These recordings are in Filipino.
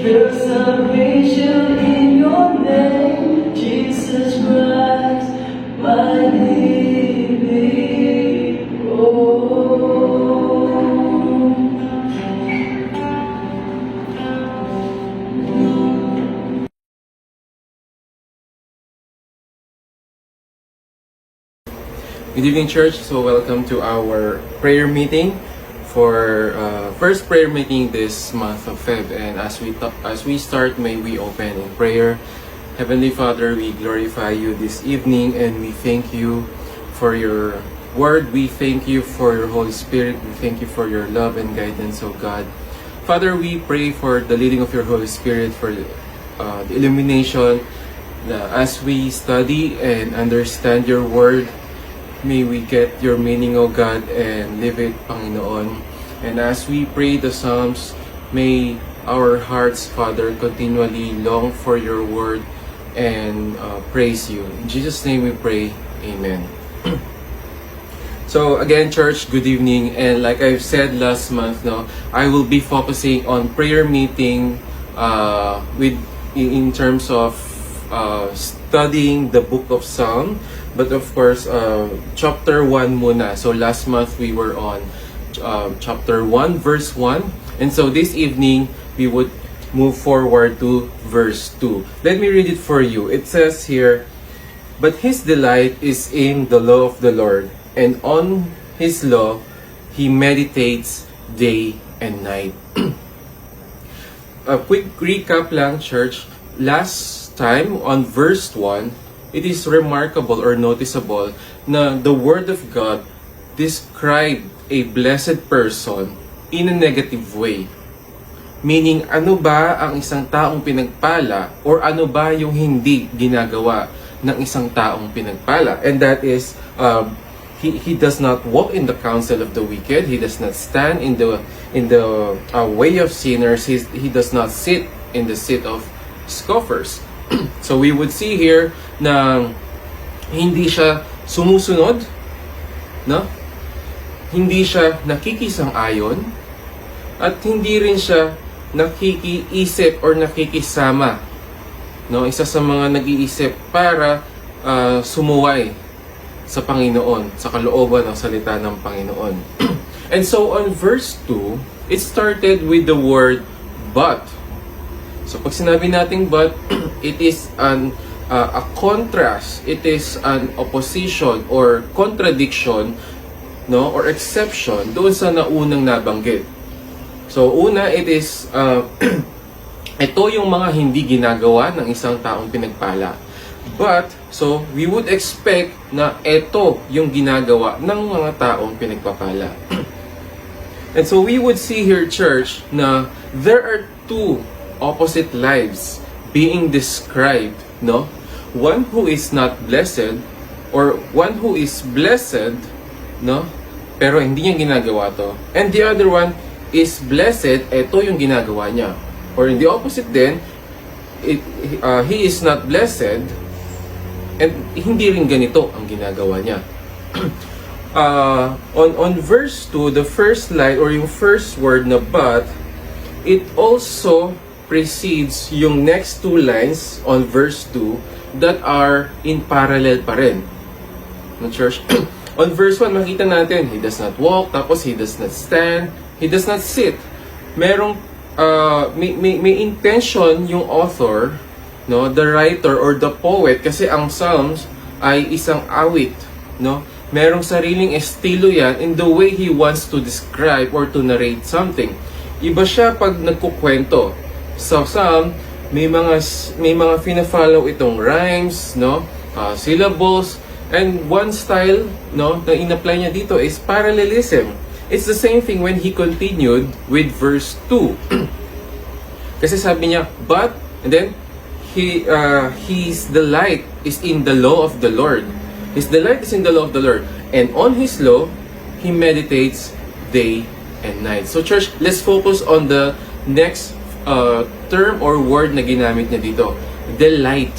There's salvation in your name, Jesus Christ, my living hope. Good evening, church. So welcome to our prayer meeting for first prayer meeting this month of Feb. And as we start, may we open in prayer. Heavenly Father, we glorify you this evening and we thank you for your word. We thank you for your Holy Spirit. We thank you for your love and guidance, oh God. Father, we pray for the leading of your Holy Spirit, for the illumination as we study and understand your word. May we get your meaning, O God, and live it, Panginoon. And as we pray the Psalms, may our hearts, Father, continually long for your word and praise you. In Jesus' name we pray. Amen. So again, church, good evening. And like I've said last month, I will be focusing on prayer meeting in terms of studying the book of Psalm. But of course, chapter 1 muna. So last month we were on chapter 1, verse 1. And so this evening, we would move forward to verse 2. Let me read it for you. It says here, "But his delight is in the law of the Lord, and on his law he meditates day and night." A quick recap lang, church. Last time, on verse 1, it is remarkable or noticeable na the Word of God described a blessed person in a negative way. Meaning, ano ba ang isang taong pinagpala or ano ba yung hindi ginagawa ng isang taong pinagpala? And that is, he does not walk in the counsel of the wicked. He does not stand in the way of sinners. He does not sit in the seat of scoffers. So we would see here na hindi siya sumusunod, no? Hindi siya nakikisang-ayon at hindi rin siya nakikiisip or nakikisama, no? Isa sa mga nag-iisip para sumuway sa Panginoon, sa kalooban ng salita ng Panginoon. And so on verse 2, it started with the word but. So pag sinabi natin but, it is a contrast, it is an opposition or contradiction, no, or exception doon sa naunang nabanggit. So una, it is ito yung mga hindi ginagawa ng isang taong pinagpala. But so we would expect na ito yung ginagawa ng mga taong pinagpapala. And so we would see here, church, na there are two opposite lives being described, no? One who is not blessed or one who is blessed, no? Pero hindi niya ginagawa to. And the other one is blessed, ito yung ginagawa niya. Or in the opposite din, he is not blessed and hindi rin ganito ang ginagawa niya. On verse 2, the first line or yung first word na but, it also precedes yung next two lines on verse 2 that are in parallel pa rin. No, church? On verse 1, makita natin, he does not walk, tapos he does not stand, he does not sit. Merong, may intention yung author, no, the writer or the poet, kasi ang Psalms ay isang awit, no? Merong sariling estilo yan in the way he wants to describe or to narrate something. Iba siya pag nagkukwento. So Psalm, may mga fina-follow itong rhymes, no? Syllables, and one style, no, na in-apply niya dito is parallelism. It's the same thing when he continued with verse 2. Kasi sabi niya, but, and then his delight is in the law of the Lord. His delight is in the law of the Lord, and on his law he meditates day and night. So church, let's focus on the next term or word na ginamit niya dito. Delight.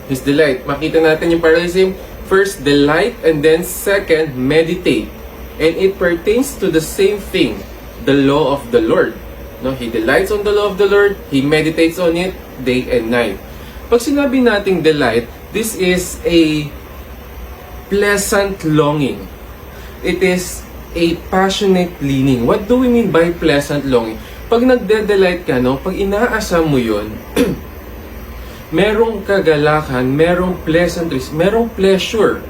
His delight. Makita natin yung parallelism. First, delight, and then second, meditate. And it pertains to the same thing, the law of the Lord. No, he delights on the law of the Lord, he meditates on it day and night. Pag sinabi nating delight, this is a pleasant longing. It is a passionate leaning. What do we mean by pleasant longing? Pag nagde-delight ka, no, pag inaasam mo yun, merong kagalakan, merong pleasantries, merong pleasure.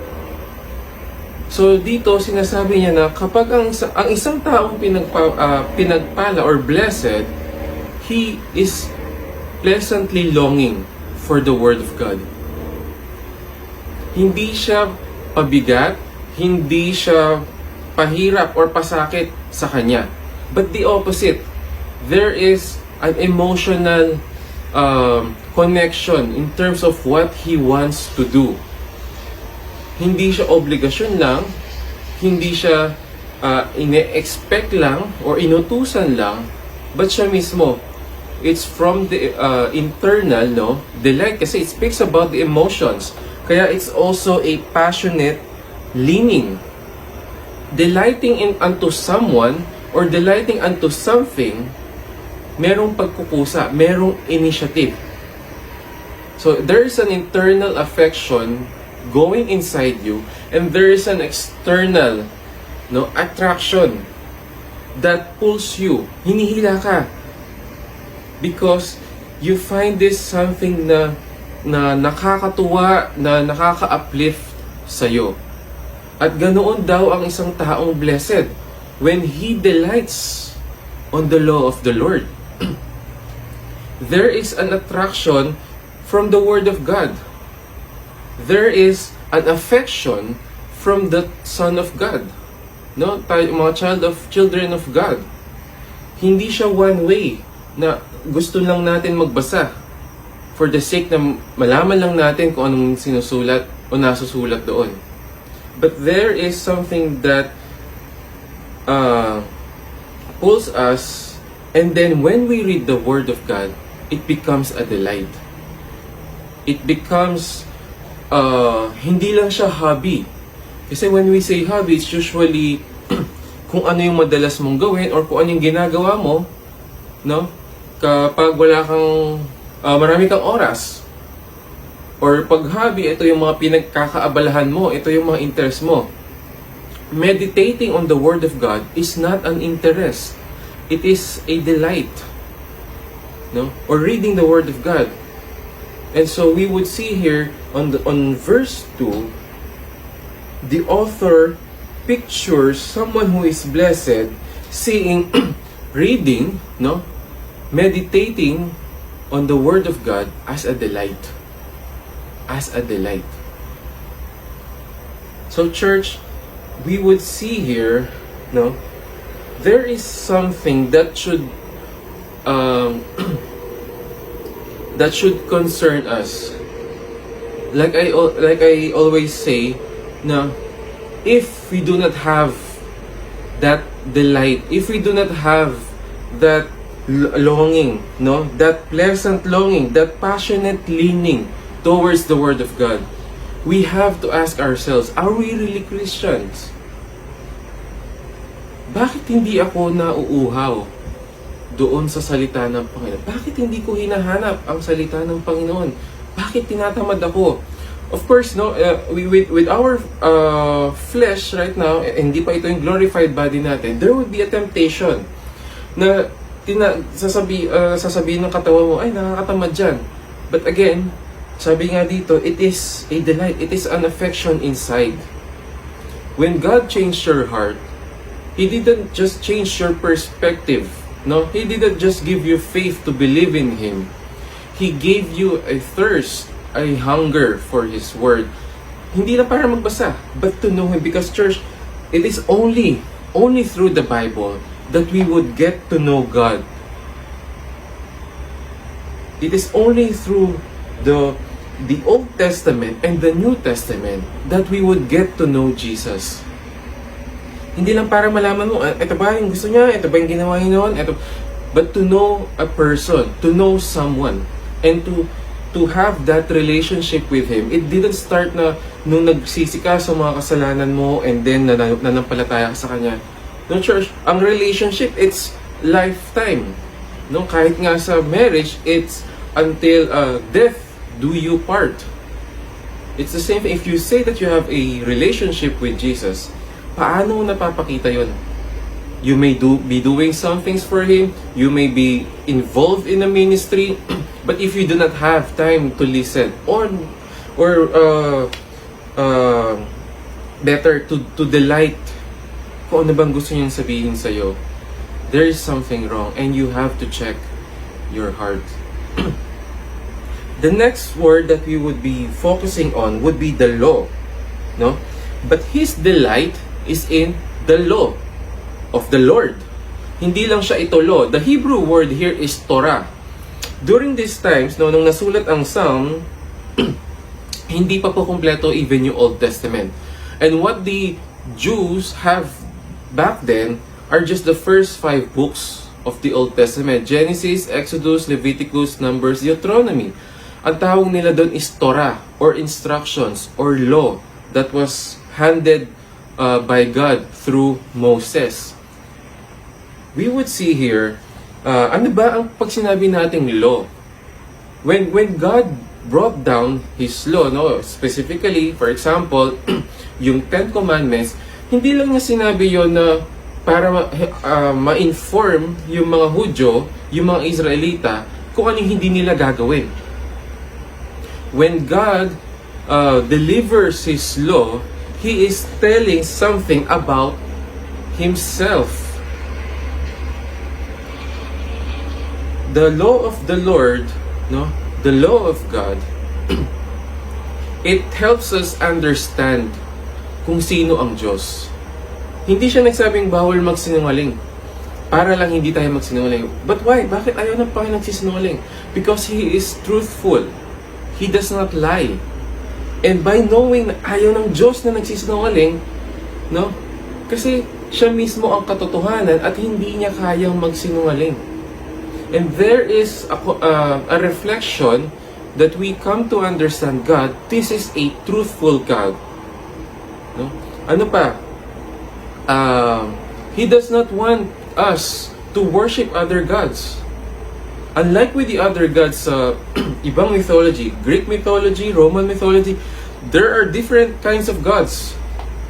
So dito sinasabi niya na kapag ang isang taong pinagpala or blessed, he is pleasantly longing for the Word of God. Hindi siya pabigat, hindi siya pahirap or pasakit sa kanya. But the opposite, there is an emotional connection in terms of what he wants to do. Hindi siya obligasyon lang, hindi siya ine-expect lang or inutusan lang, but siya mismo. It's from the internal, no? Delight kasi it speaks about the emotions. Kaya it's also a passionate leaning. Delighting unto someone or delighting unto something, merong pagkukusa, merong initiative. So there is an internal affection going inside you, and there is an external, no, attraction that pulls you. Hinihila ka because you find this something na nakakatuwa, na nakaka-uplift sa'yo. At ganoon daw ang isang taong blessed when he delights on the law of the Lord. There is an attraction from the Word of God. There is an affection from the Son of God. No, tayo mga children of God. Hindi siya one way na gusto lang natin magbasa for the sake na malaman lang natin kung anong sinusulat o nasusulat doon. But there is something that pulls us, and then when we read the Word of God, it becomes a delight. It becomes hindi lang siya hobby. Kasi when we say hobby, it's usually kung ano yung madalas mong gawin or kung ano yung ginagawa mo, no? Kapag wala kang marami kang oras. Or pag hobby, ito yung mga pinagkakaabalahan mo, ito yung mga interest mo. Meditating on the Word of God is not an interest. It is a delight. No? Or reading the Word of God. And so we would see here on verse 2, the author pictures someone who is blessed seeing, reading, no, meditating on the Word of God as a delight. As a delight. So church, we would see here, no, there is something that should that should concern us. Like I always say, na if we do not have that delight, if we do not have that longing, no, that pleasant longing, that passionate leaning towards the Word of God, we have to ask ourselves, are we really Christians? Bakit hindi ako nauuhaw doon sa salita ng Panginoon? Bakit hindi ko hinahanap ang salita ng Panginoon? Bakit tinatamad ako? Of course, no, with our flesh right now, hindi pa ito yung glorified body natin, there would be a temptation na sasabihin ng katawan mo, ay, nakakatamad dyan. But again, sabi nga dito, it is a delight, it is an affection inside. When God changed your heart, He didn't just change your perspective. No, He didn't just give you faith to believe in Him. He gave you a thirst, a hunger for His Word. Hindi na para magbasa, but to know Him. Because church, it is only through the Bible that we would get to know God. It is only through the Old Testament and the New Testament that we would get to know Jesus. Hindi lang para malaman mo, ito ba yung gusto niya, ito ba yung ginawa niya noon, but to know a person, to know someone, and to have that relationship with Him. It didn't start na nung nagsisi ka sa mga kasalanan mo and then nanampalataya ka sa Kanya. No, church, ang relationship, it's lifetime. No, kahit nga sa marriage, it's until death do you part. It's the same thing. If you say that you have a relationship with Jesus, paano napapakita yon? You may be doing some things for Him. You may be involved in a ministry. But if you do not have time to listen, or better to delight kung ano bang gusto niyang sabihin sa'yo, there is something wrong and you have to check your heart. The next word that we would be focusing on would be the law, no? But his delight is in the law of the Lord. Hindi lang siya ito law. The Hebrew word here is Torah. During these times, no, nung nasulat ang Psalm, hindi pa po kumpleto even yung Old Testament. And what the Jews have back then are just the first 5 books of the Old Testament. Genesis, Exodus, Leviticus, Numbers, Deuteronomy. Ang tawag nila doon is Torah or instructions or law that was handed by God through Moses. We would see here, ano ba ang pag sinabi nating law? When God brought down His law, no, specifically, for example, yung 10 Commandments, hindi lang niya sinabi yon na para ma-inform yung mga Hudyo, yung mga Israelita, kung anong hindi nila gagawin. When God delivers His law, He is telling something about Himself. The law of the Lord, no, the law of God, it helps us understand kung sino ang Diyos. Hindi siya nagsabing bawal magsinungaling para lang hindi tayo magsinungaling. But why? Bakit ayaw ng Panginoon nagsisinungaling? Because He is truthful. He does not lie. And by knowing na ayaw ng Diyos na nagsisinungaling, no? Kasi siya mismo ang katotohanan at hindi niya kayang magsinungaling. And there is a reflection that we come to understand God. This is a truthful God. No? Ano pa? He does not want us to worship other gods. Unlike with the other gods sa ibang mythology, Greek mythology, Roman mythology, there are different kinds of gods.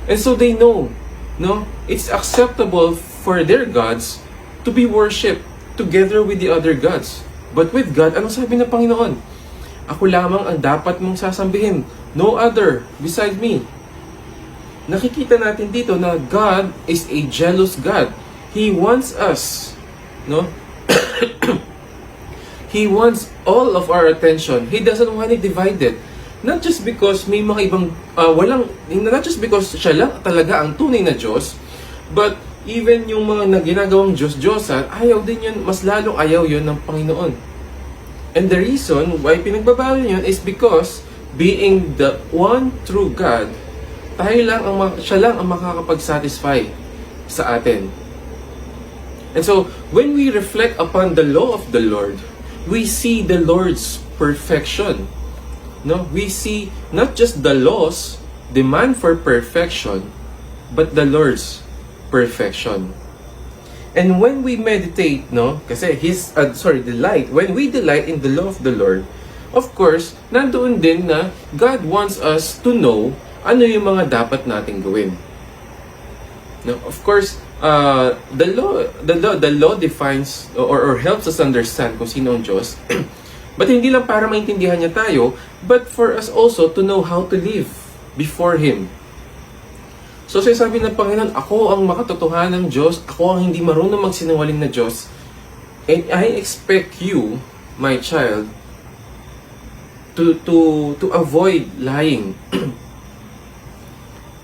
And so they know, no, it's acceptable for their gods to be worshipped together with the other gods. But with God, anong sabi ng Panginoon? Ako lamang ang dapat mong sasambihin. No other beside me. Nakikita natin dito na God is a jealous God. He wants us, no? He wants all of our attention. He doesn't want it divided. Not just because may mga ibang not just because siya lang talaga ang tunay na Diyos, but even yung mga ginagawang Diyos-Diyosan, ayaw din yun, mas lalong ayaw yun ng Panginoon. And the reason why pinagbabawal yun is because being the one true God, siya lang ang makakapag-satisfy sa atin. And so, when we reflect upon the law of the Lord, we see the Lord's perfection. No, we see not just the law's demand for perfection, but the Lord's perfection. And when we meditate, no, kasi delight, when we delight in the law of the Lord, of course, nandoon din na God wants us to know ano yung mga dapat nating gawin. No, of course, the law defines or helps us understand kung sino ang Diyos. But hindi lang para maintindihan niya tayo, but for us also to know how to live before Him. So sabi ng Panginoon, ako ang makatotohanan ng Diyos, ako ang hindi marunong magsinungaling na Diyos, and I expect you, my child, to avoid lying,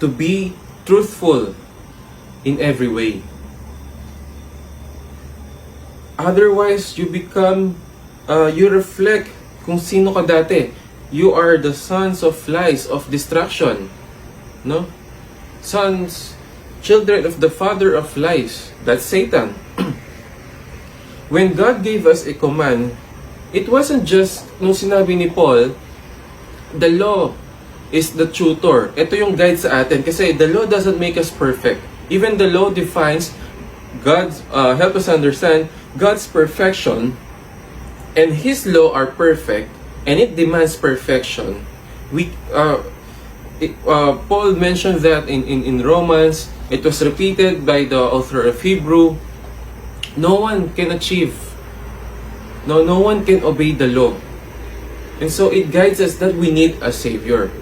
to be truthful in every way. Otherwise, you reflect kung sino ka dati. You are the sons of lies, of destruction. No? Children of the father of lies. That's Satan. When God gave us a command, it wasn't just, nung sinabi ni Paul, the law is the tutor. Ito yung guide sa atin. Kasi the law doesn't make us perfect. Even the law defines help us understand God's perfection and His law are perfect, and it demands perfection. Paul mentioned that in Romans. It was repeated by the author of Hebrew. No one can achieve, no one can obey the law. And so it guides us that we need a Savior.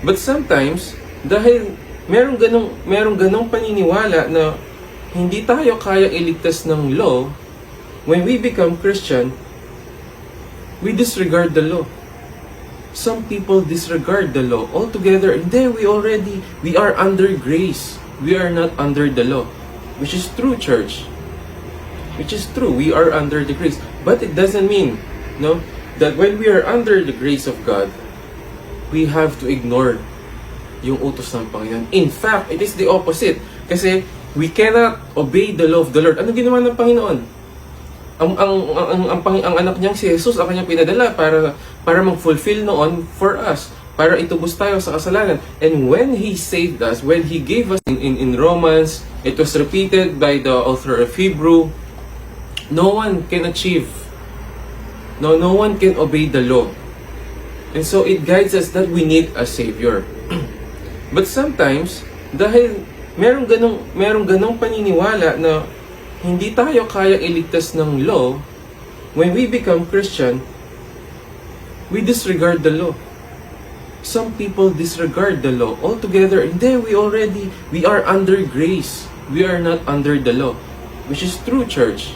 But sometimes, dahil merong ganong paniniwala na hindi tayo kaya iligtas ng law, when we become Christian, we disregard the law. Some people disregard the law altogether, and then we are under grace. We are not under the law. Which is true, church. Which is true. We are under the grace. But it doesn't mean, no, that when we are under the grace of God, we have to ignore yung utos ng Panginoon. In fact, it is the opposite. Kasi we cannot obey the law of the Lord. Ano ginawa ng Panginoon? Ang anak niyang si Jesus, ang kanyang pinadala para mag-fulfill noon for us, para itubos tayo sa kasalanan. And when He saved us, when He gave us in Romans, it was repeated by the author of Hebrew, no one can achieve, no one can obey the law. And so it guides us that we need a Savior. But sometimes, dahil merong ganong paniniwala na hindi tayo kaya iligtas ng law, when we become Christian, we disregard the law. Some people disregard the law altogether, and then we are under grace. We are not under the law. Which is true, church.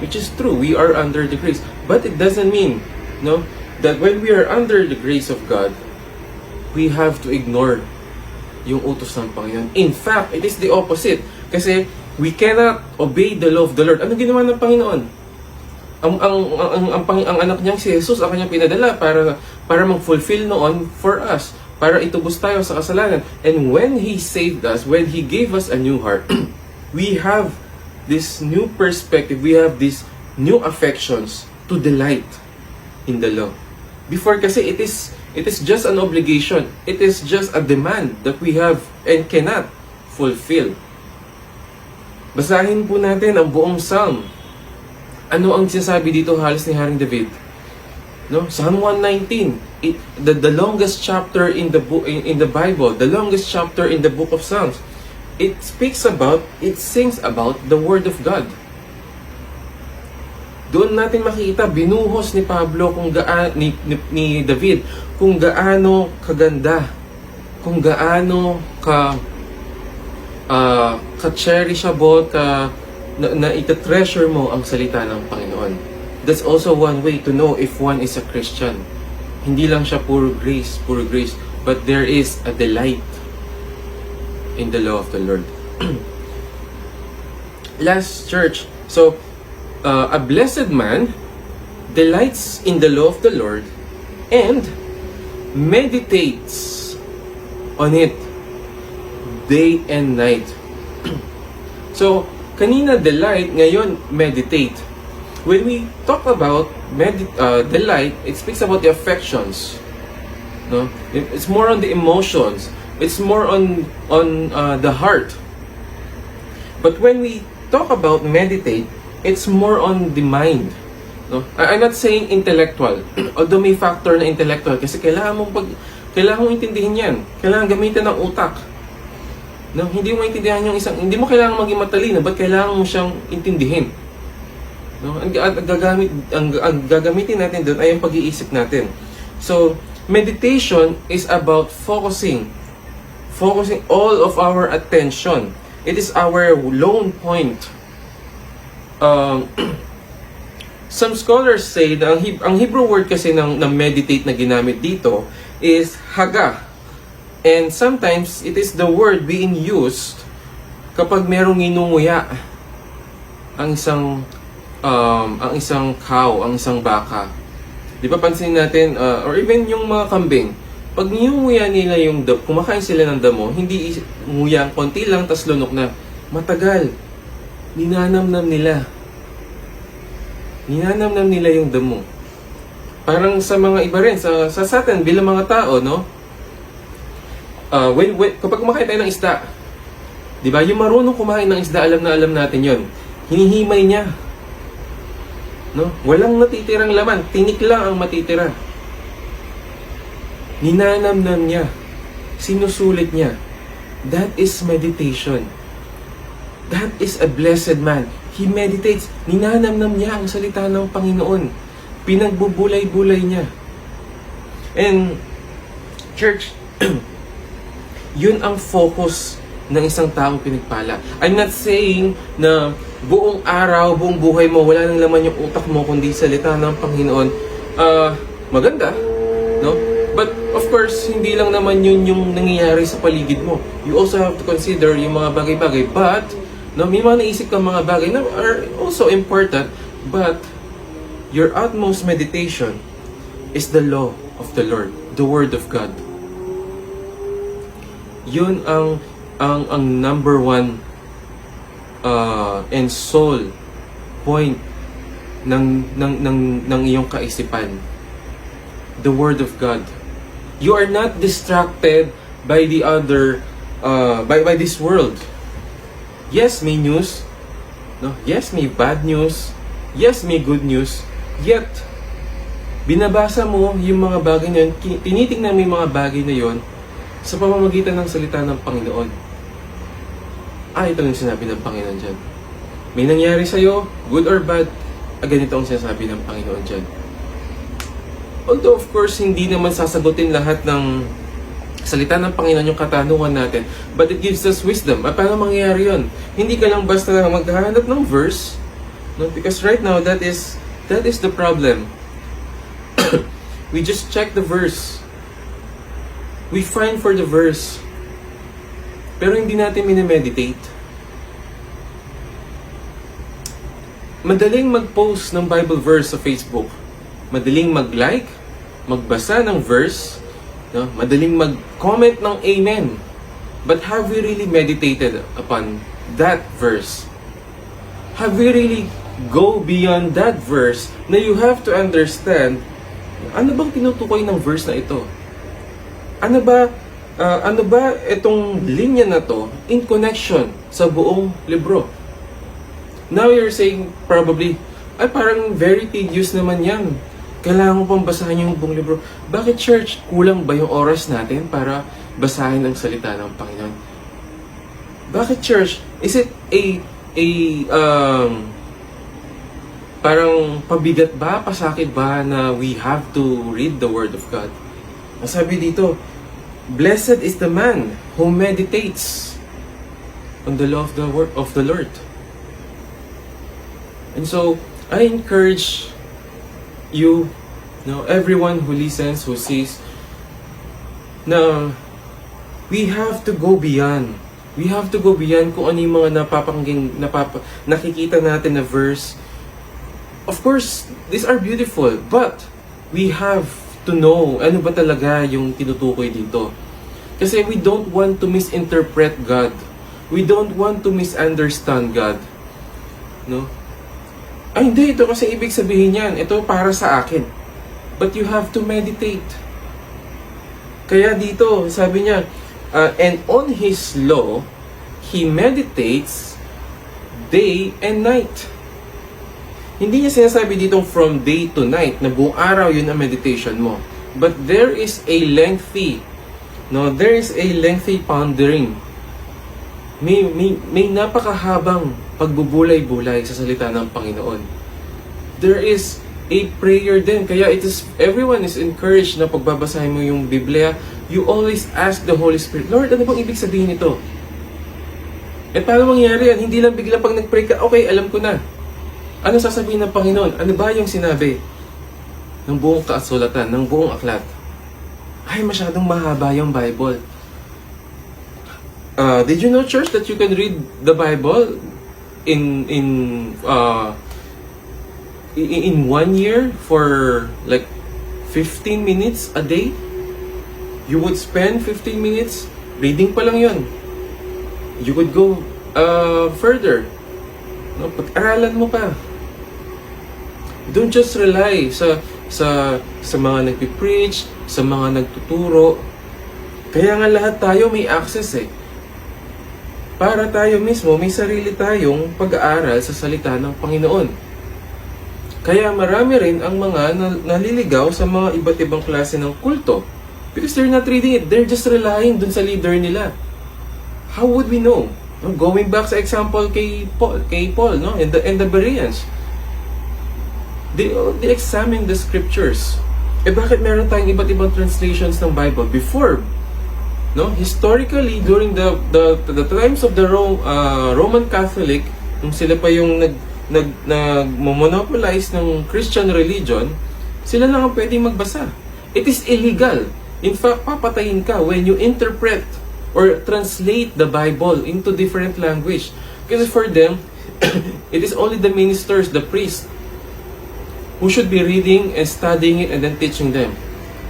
Which is true. We are under the grace. But it doesn't mean, no, that when we are under the grace of God, we have to ignore yung utos ng Panginoon. In fact, it is the opposite. Kasi we cannot obey the law of the Lord. Ano ginawa ng Panginoon? Ang anak niyang si Jesus, ang kanyang pinadala para mag-fulfill noon for us, para itubos tayo sa kasalanan. And when He saved us, when He gave us a new heart, we have this new perspective, we have these new affections to delight in the law. Before kasi it is just an obligation. It is just a demand that we have and cannot fulfill. Basahin po natin ang buong Psalm. Ano ang sinasabi dito halos ni Haring David? No, Psalm 119, the longest chapter in the Bible, the longest chapter in the book of Psalms. It sings about the Word of God. Doon natin makikita, binuhos ni Pablo ni David kung gaano kaganda, kung gaano ka-cherishable, na ita-treasure mo ang salita ng Panginoon. That's also one way to know if one is a Christian. Hindi lang siya pure grace, but there is a delight in the law of the Lord. Last, church. So, a blessed man delights in the law of the Lord and meditates on it day and night. So, kanina delight, ngayon meditate. When we talk about delight, it speaks about the affections. No, it's more on the emotions. It's more on the heart. But when we talk about meditate, it's more on the mind. No, I'm not saying intellectual. Although may factor na intellectual kasi kailangan mong intindihin 'yan. Kailangan gamitin ng utak. No, hindi mo maintindihan yung hindi mo kailangan maging matalino, but kailangan mo siyang intindihin. No, ang gagamitin natin doon ay yung pag-iisip natin. So, meditation is about focusing all of our attention. It is our lone point. Some scholars say na ang Hebrew word kasi ng meditate na ginamit dito is haga. And sometimes, it is the word being used kapag merong inunguya ang isang cow, ang isang baka. Di ba pansin natin, or even yung mga kambing, pag ninunguya nila kumakain sila ng damo, hindi nguya, konti lang, tas lunok na. Matagal. Ninanamnam nila yung damo. Parang sa mga iba rin, sa atin, bilang mga tao, no? Kapag kumakain tayo ng isda, Di ba? Yung marunong kumain ng isda, alam na alam natin yon. Hinihimay niya. No? Walang natitirang laman. Tinik lang ang matitira. Ninanamnam niya. Sinusulit niya. That is meditation. That is a blessed man. He meditates. Ninanamnam niya ang salita ng Panginoon. Pinagbubulay-bulay niya. And, church, yun ang focus ng isang taong pinagpala. I'm not saying na buong araw, buong buhay mo, wala nang laman yung utak mo kundi salita ng Panginoon. Maganda, no? But of course, hindi lang naman yun yung nangyayari sa paligid mo. You also have to consider yung mga bagay-bagay. But, no, may mga naisip kang mga bagay na are also important. But, your utmost meditation is the law of the Lord, the Word of God. Yun ang number one and sole point ng iyong kaisipan. The Word of God. You are not distracted by the other by this world. Yes, may news. No? Yes, may bad news. Yes, may good news. Yet, binabasa mo yung mga bagay na yun, tinitingnan mo yung mga bagay na yun sa pamamagitan ng salita ng Panginoon. Ito yung sinabi ng Panginoon dyan. May nangyari sa'yo, good or bad, ganito ang sinasabi ng Panginoon dyan. Although of course, hindi naman sasagutin lahat ng salita ng Panginoon yung katanungan natin. But it gives us wisdom. Paano mangyayari yun? Hindi ka lang basta maghahanap ng verse. No? Because right now, that is the problem. We just check the verse. We find for the verse. Pero hindi natin minimeditate. Madaling mag-post ng Bible verse sa Facebook. Madaling mag-like, magbasa ng verse, no? Madaling mag-comment ng amen. But have we really meditated upon that verse? Have we really go beyond that verse na you have to understand ano bang tinutukoy ng verse na ito? Ano ba itong linya na to in connection sa buong libro? Now you're saying probably, parang very tedious naman yan. Kailangan mo pang basahin yung buong libro. Bakit church? Kulang ba yung oras natin para basahin ang salita ng Panginoon? Bakit church? Is it parang pabigat ba, pasakit ba na we have to read the Word of God? Sabi dito, blessed is the man who meditates on the law of the word of the Lord. And so, I encourage you, everyone who listens, who sees, na we have to go beyond. We have to go beyond kung ano yung mga nakikita natin na verse. Of course, these are beautiful, but we have to know ano ba talaga yung tinutukoy dito. Kasi we don't want to misinterpret God. We don't want to misunderstand God. No? Hindi, ito kasi ibig sabihin yan. Ito para sa akin. But you have to meditate. Kaya dito, sabi niya, and on His law, He meditates day and night. Hindi niya sinasabi dito from day to night na buong araw yun ang meditation mo. But there is a lengthy, pondering. May napakahabang pagbubulay-bulay sa salita ng Panginoon. There is a prayer din. Kaya everyone is encouraged na pagbabasahin mo yung Biblia, you always ask the Holy Spirit, Lord, ano bang ibig sabihin nito? Paano mangyari yan? Hindi lang bigla pag nag-pray ka, okay, alam ko na. Ano sasabihin ng Panginoon? Ano ba yung sinabi ng buong kasulatan, ng buong aklat? Masyadong mahaba yung Bible. Did you know, church, that you can read the Bible in 1 year for like 15 minutes a day? You would spend 15 minutes reading pa lang yun. You could go further. Pag-aralan mo pa. Don't just rely sa mga nagpipreach, sa mga nagtuturo. Kaya nga lahat tayo may access eh. para tayo mismo may sarili tayong pag-aaral sa salita ng Panginoon. Kaya marami rin ang mga naliligaw sa mga iba't ibang klase ng kulto. Because they're not reading it, they're just relying dun sa leader nila. How would we know? Going back sa example kay Paul, no? and the Bereans. They examine the scriptures. Bakit meron tayong iba't ibang translations ng Bible before? No, historically during the times of the Roman Catholic, nung sila pa yung nag-monopolize ng Christian religion, sila lang ang pwedeng magbasa. It is illegal. In fact, papatayin ka when you interpret or translate the Bible into different language. Because for them, it is only the ministers, the priests, who should be reading and studying it and then teaching them.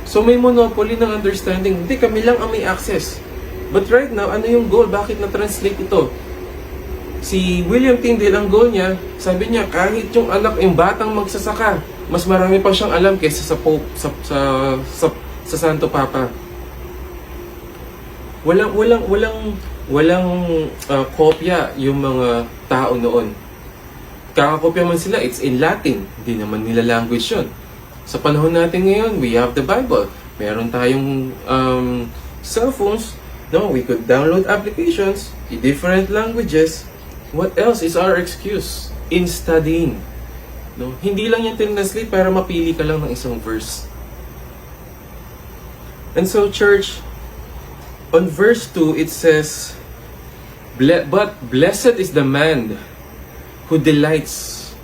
So may monopoly ng understanding. Hindi, kami lang ang may access. But right now, ano yung goal? Bakit na-translate ito? Si William Tyndale, ang goal niya, sabi niya, kahit yung anak, yung batang magsasaka, mas marami pa siyang alam kaysa sa Pope, sa Santo Papa. Walang kopya yung mga tao noon. Kakakopya man sila, it's in Latin. Hindi naman nila language yun. Sa panahon natin ngayon, we have the Bible. Meron tayong cellphones. No, we could download applications in different languages. What else is our excuse in studying? No, hindi lang yan tinranslate para mapili ka lang ng isang verse. And so, church, on verse 2, it says, But blessed is the man who delights.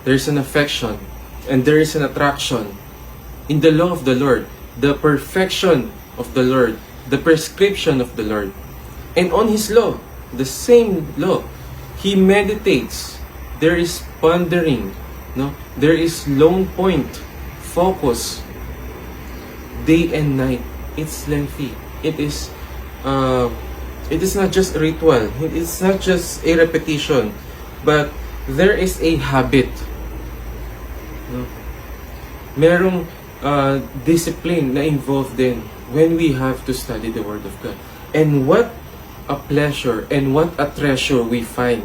There's an affection and there is an attraction in the law of the Lord, the perfection of the Lord, the prescription of the Lord. And on His law, the same law, he meditates. There is pondering, no? There is lone point, focus, day and night. It's lengthy. It is not just a ritual. It's not just a repetition, but there is a habit. No? Merong discipline na involved din when we have to study the Word of God. And what a pleasure and what a treasure we find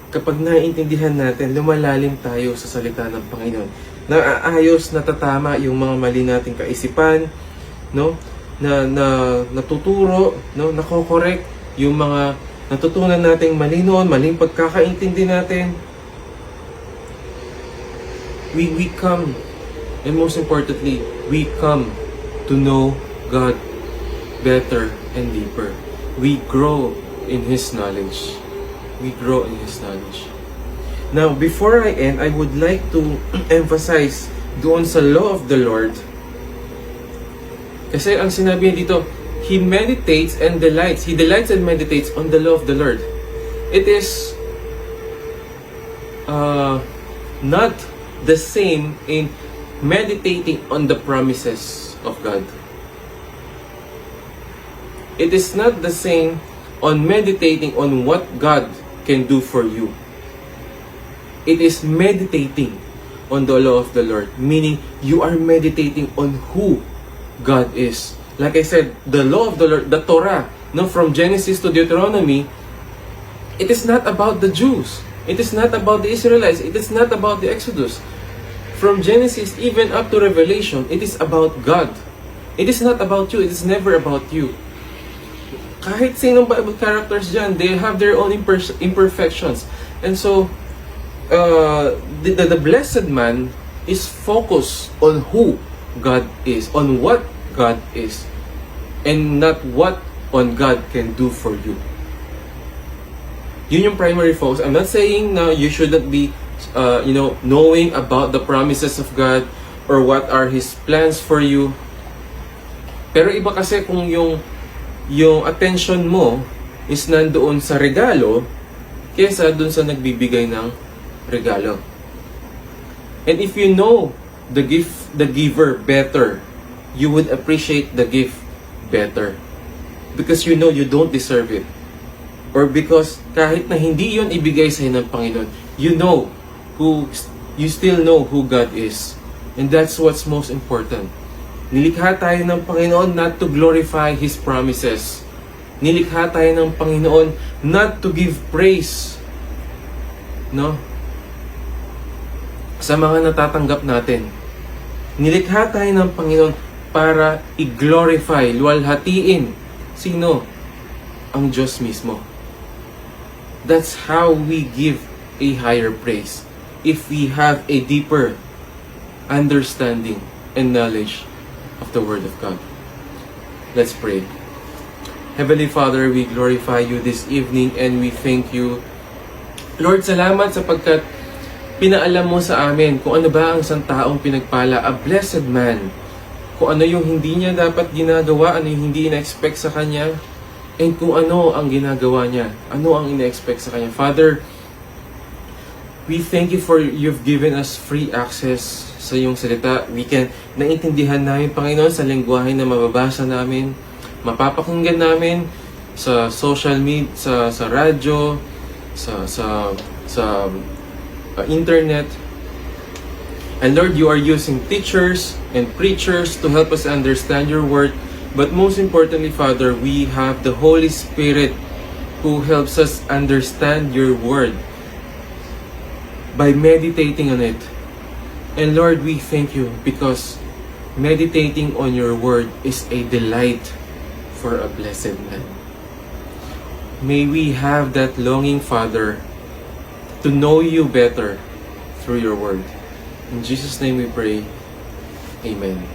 kapag naiintindihan natin, lumalalim tayo sa salita ng Panginoon. Naaayos, natatama yung mga mali nating kaisipan, no? Na natuturo, no? Nako-correct yung mga natutunan nating mali noon, maling pagkakaintindi natin. We come, and most importantly, we come to know God better and deeper. We grow in His knowledge. We grow in His knowledge. Now, before I end, I would like to emphasize doon sa law of the Lord. Kasi ang sinabi niya dito, He meditates and delights. He delights and meditates on the law of the Lord. It is not the same in meditating on the promises of God. It is not the same on meditating on what God can do for you. It is meditating on the law of the Lord, meaning you are meditating on who God is. Like I said, the law of the Lord, the Torah, no, from Genesis to Deuteronomy, it is not about the Jews. It is not about the Israelites. It is not about the Exodus. From Genesis even up to Revelation, it is about God. It is not about you. It is never about you. Kahit sinong Bible characters dyan, they have their own imperfections. And so, the blessed man is focused on who God is, on what God is, and not what on God can do for you. Yun yung primary focus. I'm not saying na you shouldn't be, knowing about the promises of God or what are His plans for you. Pero iba kasi kung yung attention mo is nandoon sa regalo kesa dun sa nagbibigay ng regalo. And if you know the giver better, you would appreciate the gift better. Because you know you don't deserve it. Or because kahit na hindi yon ibigay sa ng Panginoon, you still know who God is. And that's what's most important. Nilikha tayo ng Panginoon not to glorify His promises, Nilikha tayo ng Panginoon not to give praise, no? Sa mga natatanggap natin. Nilikha tayo ng Panginoon para i-glorify, luwalhatiin. Sino? Ang Diyos mismo. That's how we give a higher praise. If we have a deeper understanding and knowledge of the Word of God. Let's pray. Heavenly Father, we glorify you this evening and we thank you. Lord, salamat sapagkat pinaalam mo sa amin kung ano ba ang isang taong pinagpala, a blessed man. Kung ano yung hindi niya dapat ginagawa, ano yung hindi ina-expect sa kanya, and kung ano ang ginagawa niya, ano ang ina-expect sa kanya. Father, we thank you for you've given us free access sa iyong salita. We can naintindihan namin, Panginoon, sa lengguwahe na mababasa namin, mapapakinggan namin sa social media, sa radyo, sa internet. And Lord, you are using teachers and preachers to help us understand your word. But most importantly, Father, we have the Holy Spirit who helps us understand your word by meditating on it. And Lord, we thank you because meditating on your word is a delight for a blessed man. May we have that longing, Father, to know you better through your word. In Jesus' name we pray. Amen.